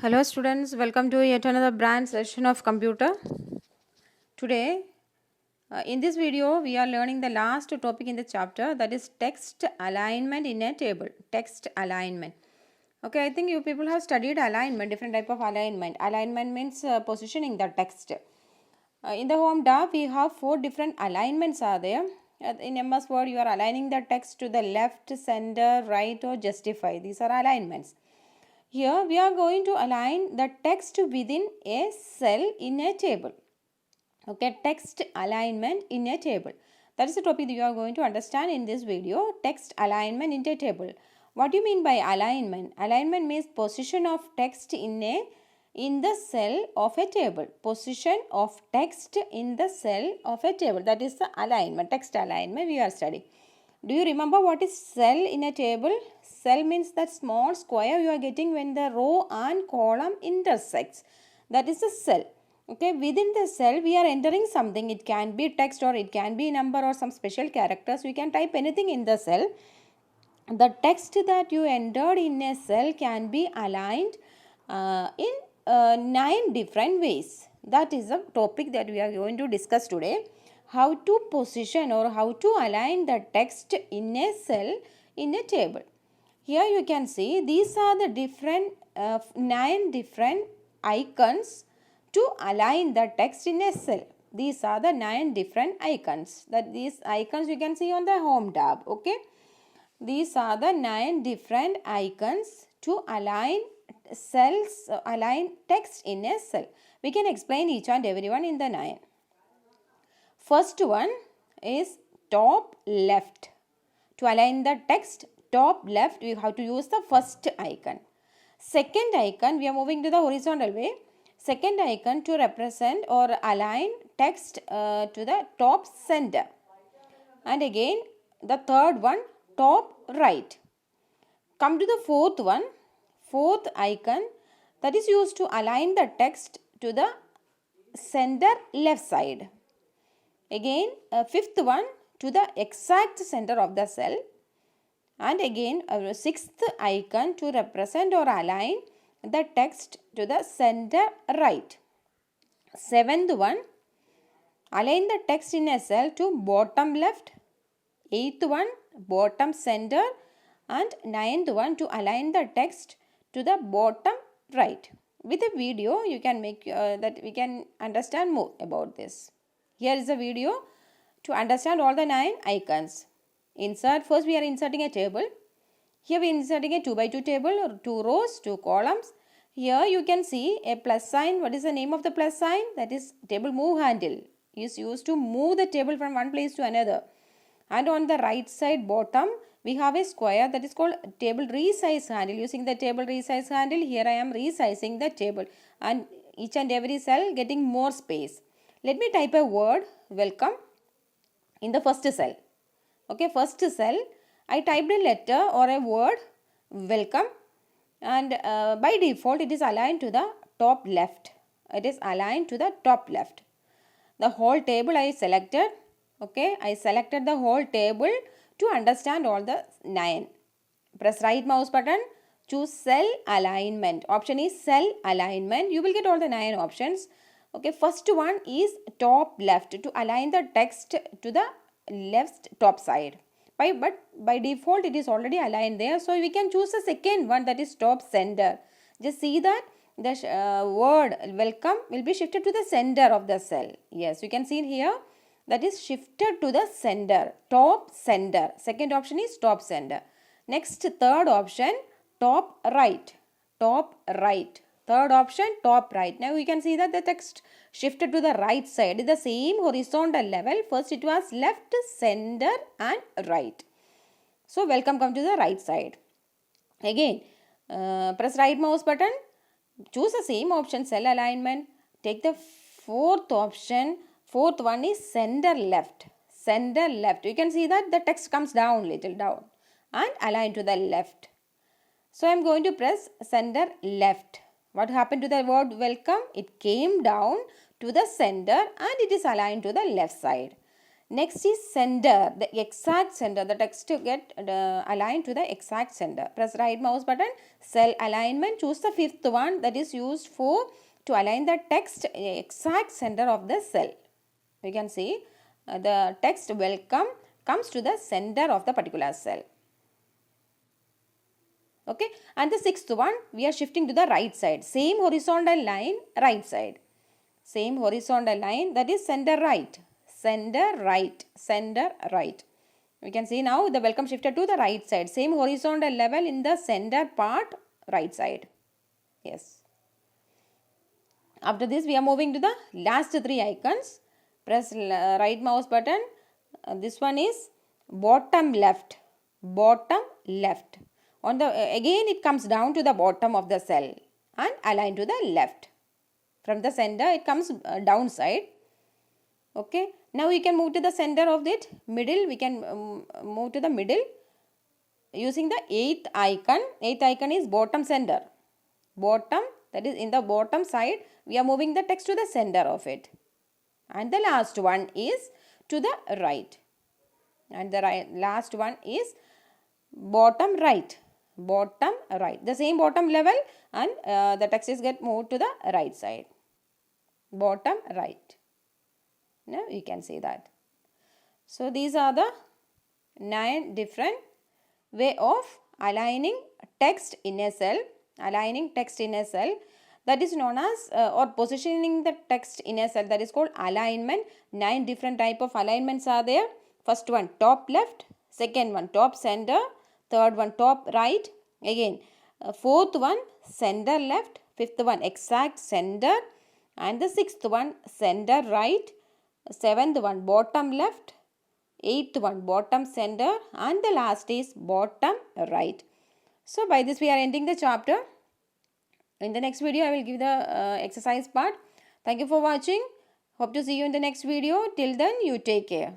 Hello students, welcome to yet another brand session of computer. Today, in this video, we are learning the last topic in the chapter, that is text alignment in a table. Text alignment. Okay, I think you people have studied alignment, different type of alignment. Alignment means positioning the text. In the home tab, we have 4 different alignments are there. In MS Word, you are aligning the text to the left, center, right or justify. These are alignments. Here we are going to align the text within a cell in a table. Okay, text alignment in a table. That is the topic that you are going to understand in this video. Text alignment in a table. What do you mean by alignment? Alignment means position of text in the cell of a table. Position of text in the cell of a table. That is the alignment. Text alignment we are studying. Do you remember what is cell in a table? Cell means that small square you are getting when the row and column intersects. That is a cell. Okay, within the cell we are entering something. It can be text or it can be number or some special characters. We can type anything in the cell. The text that you entered in a cell can be aligned in 9 different ways. That is the topic that we are going to discuss today. How to position or how to align the text in a cell in a table. Here you can see these are the different 9 different icons to align the text in a cell. These are the 9 different icons. That these icons you can see on the home tab. Okay. These are the 9 different icons to align cells, align text in a cell. We can explain each and every one in the 9. First one is top left. To align the text top left, we have to use the first icon. Second icon, we are moving to the horizontal way. Second icon to represent or align text to the top center. And again, the third one, top right. Come to the fourth one, fourth icon that is used to align the text to the center left side. Again, fifth one to the exact center of the cell. And again, a sixth icon to represent or align the text to the center right. Seventh one, align the text in a cell to bottom left. Eighth one, bottom center. And ninth one to align the text to the bottom right. With a video, you can make that we can understand more about this. Here is a video to understand all the 9 icons. Insert, first we are inserting a table. Here we are inserting a 2 by 2 table or 2 rows, 2 columns. Here you can see a plus sign. What is the name of the plus sign? That is table move handle. Is used to move the table from one place to another. And on the right side bottom, we have a square that is called table resize handle. Using the table resize handle, here I am resizing the table. And each and every cell getting more space. Let me type a word welcome in the first cell. Okay, first cell, I typed a letter or a word welcome, and by default it is aligned to the top left. It is aligned to the top left. The whole table I selected. Okay, I selected the whole table to understand all the 9. Press right mouse button, choose cell alignment. Option is cell alignment. You will get all the 9 options. Okay, first one is top left, to align the text to the left top side. But by default it is already aligned there. So we can choose the second one, that is top center. Just see that the word welcome will be shifted to the center of the cell. Yes, you can see here that is shifted to the center, top center. Second option is top center. Next, third option, top right, top right. Third option, top right. Now you can see that the text shifted to the right side, the same horizontal level. First it was left, center and right. So welcome come to the right side. Again, press right mouse button, choose the same option, cell alignment. Take the fourth option. Fourth one is center left. Center left. You can see that the text comes down, little down and align to the left. So I am going to press center left. What happened to the word welcome? It came down to the center and it is aligned to the left side. Next is center, the exact center. The text to get aligned to the exact center. Press right mouse button, cell alignment. Choose the fifth one that is used for to align the text exact center of the cell. You can see the text welcome comes to the center of the particular cell. Okay, and the sixth one we are shifting to the right side. Same horizontal line, right side. Same horizontal line, that is center right. Center right. Center right. We can see now the welcome shifted to the right side. Same horizontal level in the center part, right side. Yes. After this we are moving to the last three icons. Press right mouse button. This one is bottom left. Bottom left. On the again it comes down to the bottom of the cell and align to the left. From the center it comes downside. Okay. Now we can move to the center of it. Middle, we can move to the middle using the eighth icon. Eighth icon is bottom center. Bottom, that is in the bottom side we are moving the text to the center of it. And the last one is to the right. And the last one is bottom right. Bottom right. The same bottom level and the text is get moved to the right side. Bottom right. Now you can see that. So these are the 9 different way of aligning text in a cell. Aligning text in a cell, that is known as or positioning the text in a cell, that is called alignment. 9 different type of alignments are there. First one top left, second one top center, third one top right, again fourth one center left, fifth one exact center, and the sixth one center right, seventh one bottom left, eighth one bottom center, and the last is bottom right. So by this we are ending the chapter. In the next video I will give the exercise part. Thank you for watching. Hope to see you in the next video. Till then, you take care.